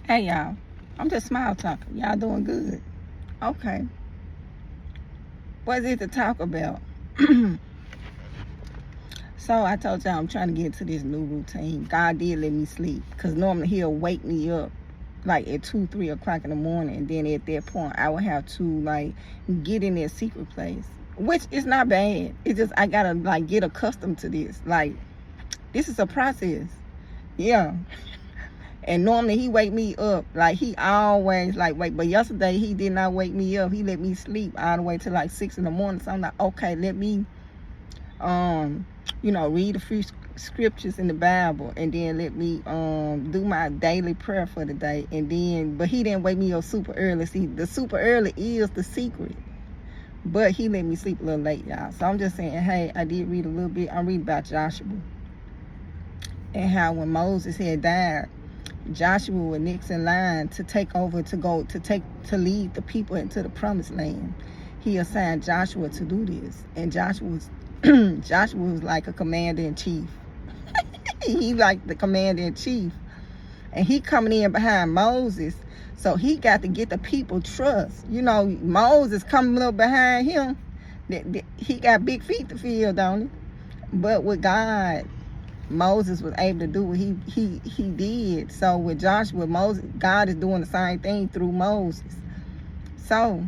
Hey y'all, I'm just smile talking. Y'all doing good? Okay. What is it to talk about? So I told y'all I'm trying to get into this new routine. God did let me sleep, because normally he'll wake me up like at 2, 3 o'clock in the morning, and then at that point I would have to like get in that secret place, which is not bad. It's just I gotta like get accustomed to this. Like, this is a process. Yeah. And normally he wake me up. Like, he always like wake. But yesterday he did not wake me up. He let me sleep all the way till like 6 in the morning. So I'm like, okay, let me read a few scriptures in the Bible, and then let me do my daily prayer for the day. And then, but he didn't wake me up super early. See, the super early is the secret. But he let me sleep a little late, y'all. So I'm just saying, hey, I did read a little bit. I'm reading about Joshua, and how when Moses had died, Joshua was next in line to take over, to lead the people into the promised land. He assigned Joshua to do this, and Joshua was like a commander-in-chief. He like the commander-in-chief, and he coming in behind Moses, so he got to get the people trust. Moses coming up behind him. He got big feet to fill, don't he? But with God, Moses was able to do what he did. So with Joshua, God is doing the same thing through Moses. So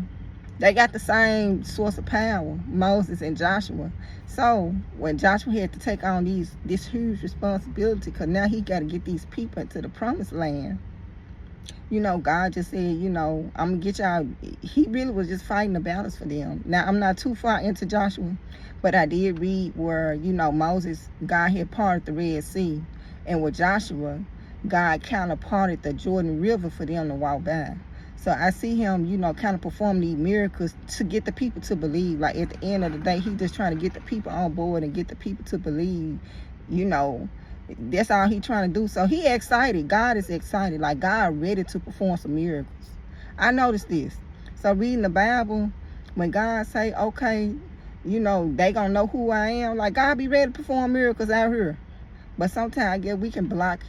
they got the same source of power, Moses and Joshua. So when Joshua had to take on this huge responsibility, because now he got to get these people into the promised land, God just said, I'm gonna get y'all. He really was just fighting the battles for them. Now, I'm not too far into Joshua, but I did read where, Moses, God had parted the Red Sea. And with Joshua, God kind of parted the Jordan River for them to walk by. So I see him, kind of perform these miracles to get the people to believe. Like, at the end of the day, he just trying to get the people on board and get the people to believe, That's all he trying to do. So he excited. God is excited. Like, God ready to perform some miracles. I noticed this. So reading the Bible, when God say, okay, they gonna know who I am. Like, God be ready to perform miracles out here. But sometimes I guess we can block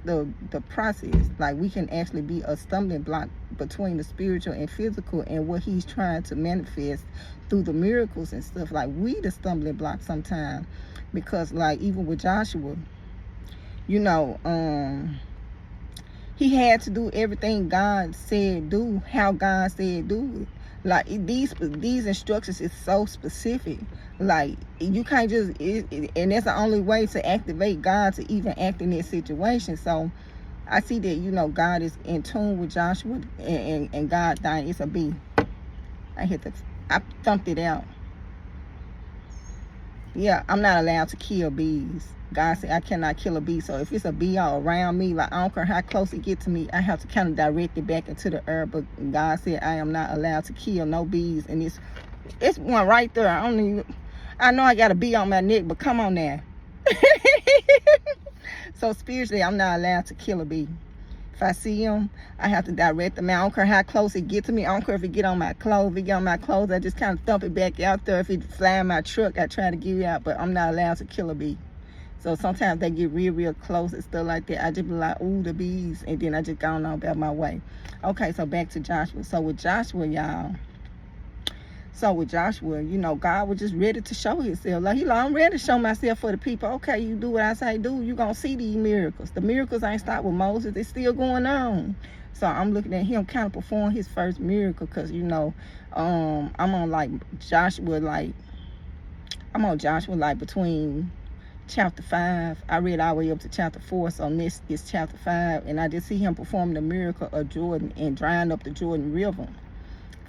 the process. Like, we can actually be a stumbling block between the spiritual and physical, and what he's trying to manifest through the miracles and stuff. Like, we the stumbling block sometimes. Because, like, even with Joshua, he had to do everything God said do, how God said do it. Like, these instructions is so specific. Like, you can't just, and that's the only way to activate God to even act in this situation. So I see that, God is in tune with Joshua, and God dying. It's a bee. I thumped it out. Yeah, I'm not allowed to kill bees. God said I cannot kill a bee. So if it's a bee all around me, like, I don't care how close it gets to me, I have to kind of direct it back into the air. But God said I am not allowed to kill no bees. And it's one right there. I know I got a bee on my neck, but come on now. So spiritually, I'm not allowed to kill a bee. If I see him, I have to direct them. I don't care how close it get to me. I don't care if it get on my clothes. If it get on my clothes, I just kind of thump it back out there. If it fly in my truck, I try to get it out. But I'm not allowed to kill a bee. So sometimes they get real close and stuff like that. I just be like, ooh, the bees. And then I just go on about my way. Okay, so back to Joshua. So with Joshua, y'all. God was just ready to show himself. Like, I'm ready to show myself for the people. Okay, you do what I say do, you going to see these miracles. The miracles ain't stopped with Moses. They're still going on. So I'm looking at him kind of perform his first miracle, because, I'm on Joshua, like, between chapter 5. I read all the way up to chapter 4. So this is chapter 5. And I just see him perform the miracle of Jordan and drying up the Jordan River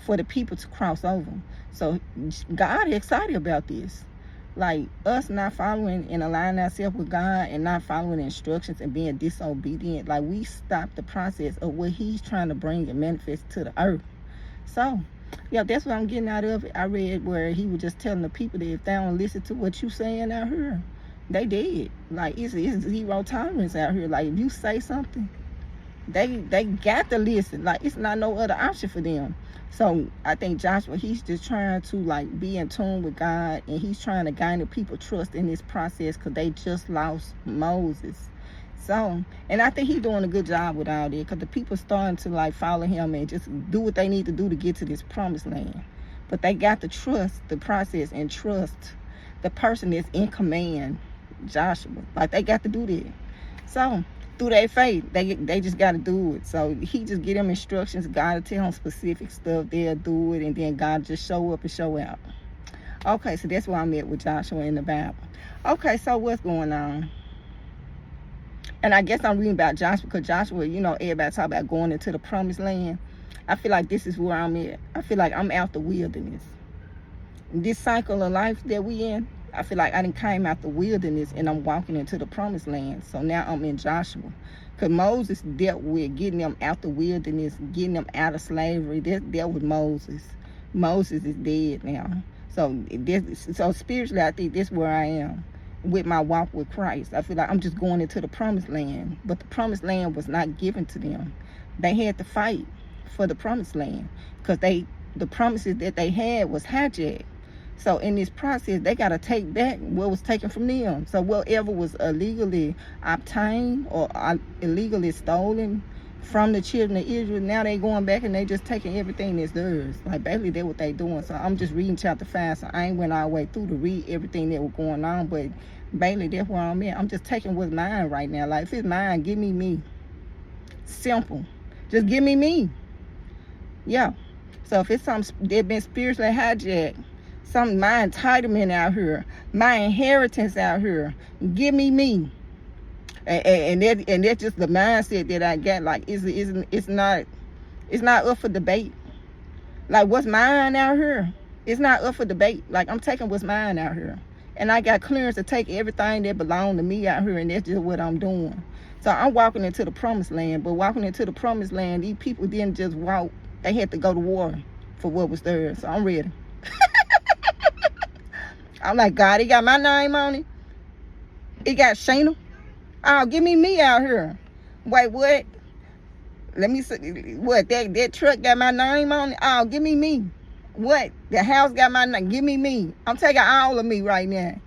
for the people to cross over. So God is excited about this. Like, us not following and aligning ourselves with God and not following instructions and being disobedient, like, we stop the process of what he's trying to bring and manifest to the earth. So yeah, that's what I'm getting out of it. I read where he was just telling the people that if they don't listen to what you saying out here, they dead. Like, it's zero tolerance out here. Like, if you say something, they got to listen. Like, it's not no other option for them. So I think Joshua, he's just trying to, like, be in tune with God, and he's trying to gain the people trust in this process, because they just lost Moses. So, and I think he's doing a good job with all that, because the people starting to like follow him and just do what they need to do to get to this promised land. But they got to trust the process and trust the person that's in command, Joshua. Like, they got to do that. So through their faith, they just got to do it. So he just get them instructions. God will tell them specific stuff. They'll do it, and then God just show up and show out. Okay, so that's where I'm at with Joshua in the Bible. Okay, so what's going on? And I guess I'm reading about Joshua because Joshua, you know, everybody talk about going into the promised land. I feel like this is where I'm at. I feel like I'm out the wilderness. This cycle of life that we in, I feel like I done came out the wilderness and I'm walking into the promised land. So now I'm in Joshua. Because Moses dealt with getting them out the wilderness, getting them out of slavery. That dealt with Moses. Moses is dead now. So spiritually, I think this is where I am with my walk with Christ. I feel like I'm just going into the promised land. But the promised land was not given to them. They had to fight for the promised land because the promises that they had was hijacked. So in this process, they got to take back what was taken from them. So whatever was illegally obtained or illegally stolen from the children of Israel, now they going back and they just taking everything that's theirs. Like, basically, that's what they doing. So I'm just reading chapter 5. So I ain't went all the way through to read everything that was going on. But basically, that's where I'm at. I'm just taking what's mine right now. Like, if it's mine, give me me. Simple. Just give me me. Yeah. So if it's something that been spiritually hijacked, my entitlement out here, my inheritance out here, give me me. And that's just the mindset that I got. Like, it's not up for debate. Like, what's mine out here, it's not up for debate. Like, I'm taking what's mine out here, and I got clearance to take everything that belongs to me out here, and that's just what I'm doing. So I'm walking into the promised land. But walking into the promised land, these people didn't just walk. They had to go to war for what was theirs. So I'm ready. I'm like, God, he got my name on it. He got Shayna. Oh, give me me out here. Wait, what? Let me see. What? That truck got my name on it? Oh, give me me. What? The house got my name. Give me me. I'm taking all of me right now.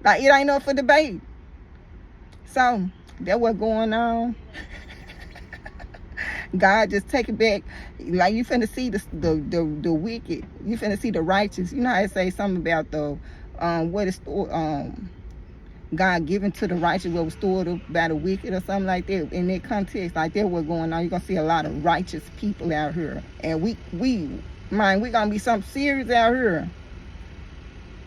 Like, it ain't up for debate. So that's what's going on. God just take it back. Like, you finna see the wicked. You finna see the righteous. You know how I say something about the what is God given to the righteous, what was stored up by the wicked or something like that. In that context, like that what's going on. You're gonna see a lot of righteous people out here. And we gonna be something serious out here.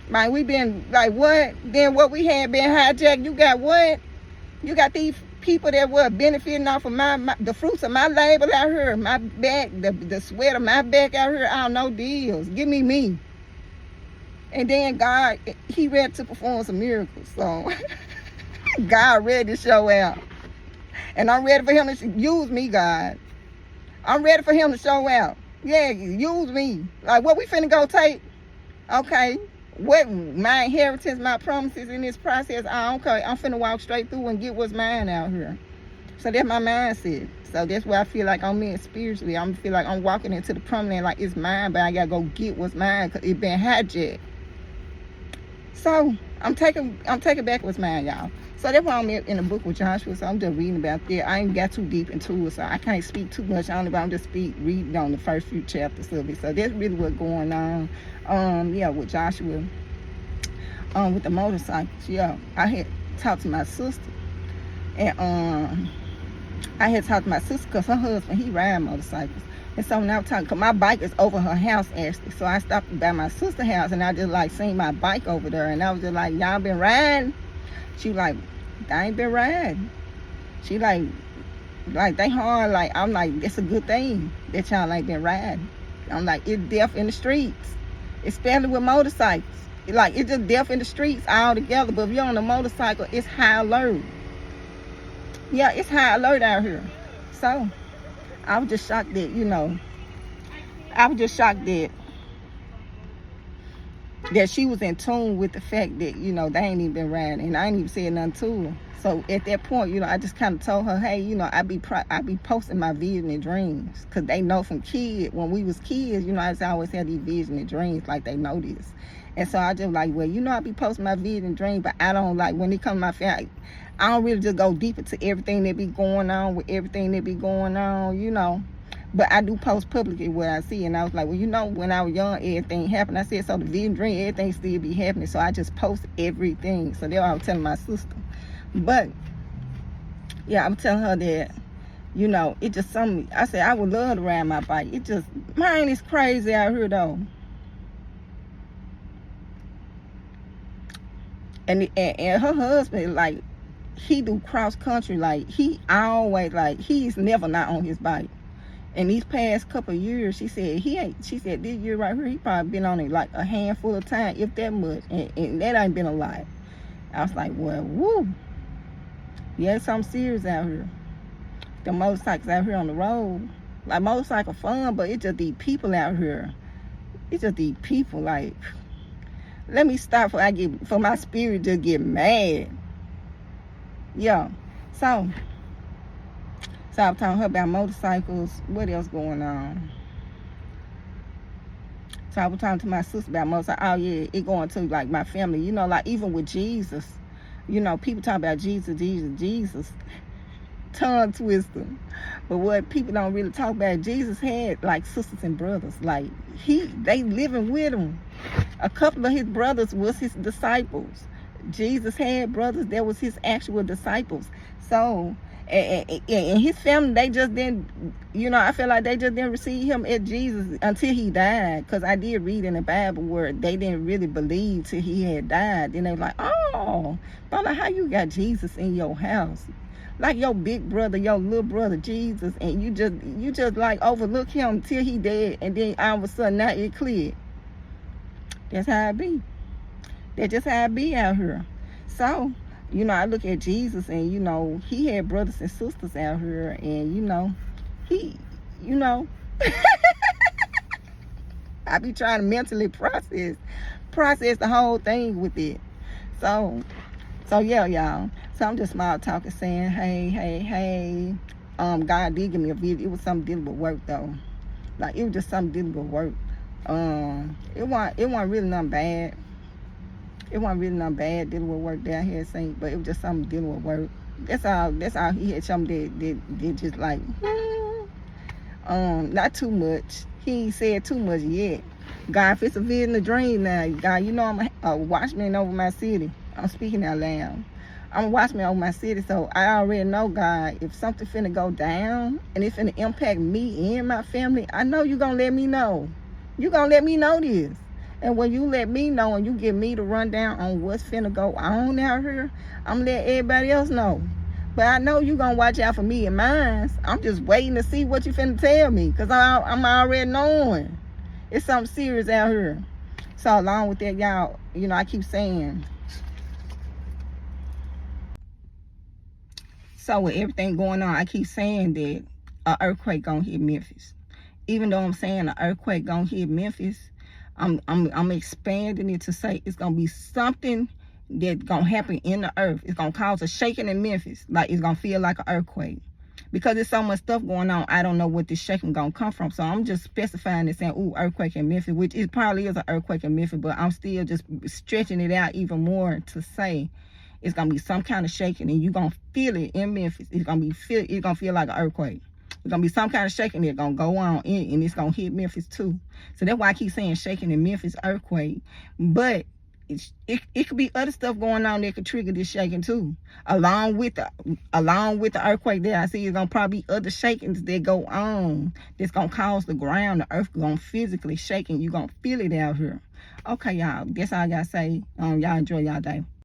Man, we been like, what? Then what we had been hijacked. You got what? You got these people that were benefiting off of the fruits of my labor out here, my back, the sweat of my back out here. I don't know deals. Give me me. And then God, he ready to perform some miracles. So God ready to show out. And I'm ready for him to use me, God. I'm ready for him to show out. Yeah, use me. Like, what we finna go take? Okay. What my inheritance, my promises in this process, okay, I'm finna walk straight through and get what's mine out here. So that's my mindset. So that's where I feel like I'm in spiritually. I feel like I'm walking into the promised land like it's mine, but I gotta go get what's mine because it been hijacked. So I'm taking back what's mine, y'all. So that's why I'm in the book with Joshua. So I'm just reading about that. I ain't got too deep into it, so I can't speak too much on it, but I'm just reading on the first few chapters of it. So that's really what's going on. Yeah, with Joshua. With the motorcycles. Yeah, I had talked to my sister, and because her husband, he ride motorcycles. And so when I was talking, because my bike is over her house, actually. So I stopped by my sister's house, and I just, like, seen my bike over there. And I was just like, y'all been riding? She was like, I ain't been riding. She like, they hard. Like, I'm like, it's a good thing that y'all ain't been riding. I'm like, it's death in the streets, especially with motorcycles. Like, it's just death in the streets altogether. But if you're on a motorcycle, it's high alert. Yeah, it's high alert out here. So I was just shocked that, that she was in tune with the fact that, you know, they ain't even been riding, and I ain't even said nothing to her. So at that point, you know, I just kind of told her, hey, you know, I be posting my vision and dreams, because they know from when we was kids, you know, I just always had these vision and dreams, like they know this. And so I just like, well, you know, I be posting my vision and dreams, but I don't, like, when it comes to my family, I don't really just go deep into everything that be going on with everything that be going on, you know. But I do post publicly what I see. And I was like, well, you know, when I was young, everything happened. I said, so the vision, dream, everything still be happening. So I just post everything. So that's what I was telling my sister. But, yeah, I'm telling her that, you know, it just something. I said, I would love to ride my bike. It just, mine is crazy out here, though. And her husband, like, he do cross country. Like, he always, like, he's never not on his bike. And these past couple of years, she said this year right here, he probably been on it like a handful of time, if that much. And that ain't been a lot. I was like, well, woo. Yeah, it's something serious out here. The motorcycles out here on the road. Like, motorcycle fun, but it's just these people out here. It's just these people, like, let me stop for my spirit to get mad. Yeah. So I was telling her about motorcycles. What else going on? So I was talking to my sister about motorcycles. Oh, yeah, it going to, like, my family. You know, like, even with Jesus, you know, people talk about Jesus. Tongue twister. But what people don't really talk about, Jesus had, like, sisters and brothers. Like, they living with him. A couple of his brothers was his disciples. Jesus had brothers that was his actual disciples. So, and his family, they just didn't, you know, I feel like they just didn't receive him as Jesus until he died. Because I did read in the Bible where they didn't really believe till he had died. Then they were like, oh, brother, how you got Jesus in your house? Like your big brother, your little brother, Jesus, and you just like overlook him till he dead, and then all of a sudden now it cleared. That's how it be. That's just how it be out here. So, you know, I look at Jesus, and, you know, he had brothers and sisters out here, and, you know, I be trying to mentally process the whole thing with it. So yeah, y'all. So I'm just small talking, saying, hey. God did give me a video. It was something dealing with work, though. Like, it was just something dealing with work. It wasn't really nothing bad. It wasn't really nothing bad dealing with work down here at St. But it was just something dealing with work. That's all. He had something that just like, not too much. He ain't said too much yet. God, if it's a vision, a dream now, God, you know I'm a watchman over my city. I'm speaking out loud. I'm a watchman over my city, so I already know, God, if something finna go down and it's finna impact me and my family, I know you gonna let me know. You gonna let me know this. And when you let me know and you give me the rundown on what's finna go on out here, I'm gonna let everybody else know. But I know you gonna watch out for me and mine. I'm just waiting to see what you finna tell me, because I'm already knowing. It's something serious out here. So along with that, y'all, you know, I keep saying, so with everything going on, I keep saying that an earthquake gonna hit Memphis. Even though I'm saying an earthquake gonna hit Memphis, I'm expanding it to say it's gonna be something that's gonna happen in the earth. It's gonna cause a shaking in Memphis. Like, it's gonna feel like an earthquake. Because there's so much stuff going on, I don't know what this shaking gonna come from. So I'm just specifying and saying, ooh, earthquake in Memphis, which it probably is an earthquake in Memphis, but I'm still just stretching it out even more to say it's gonna be some kind of shaking, and you're gonna feel it in Memphis. It's gonna feel like an earthquake. It's gonna be some kind of shaking that's gonna go on in, and it's gonna hit Memphis too. So that's why I keep saying shaking in Memphis, earthquake. But it could be other stuff going on that could trigger this shaking too. Along with the earthquake there, I see it's gonna probably be other shakings that go on that's gonna cause the ground, the earth gonna physically shake, and you're gonna feel it out here. Okay, y'all. That's all I gotta say. Y'all enjoy y'all day.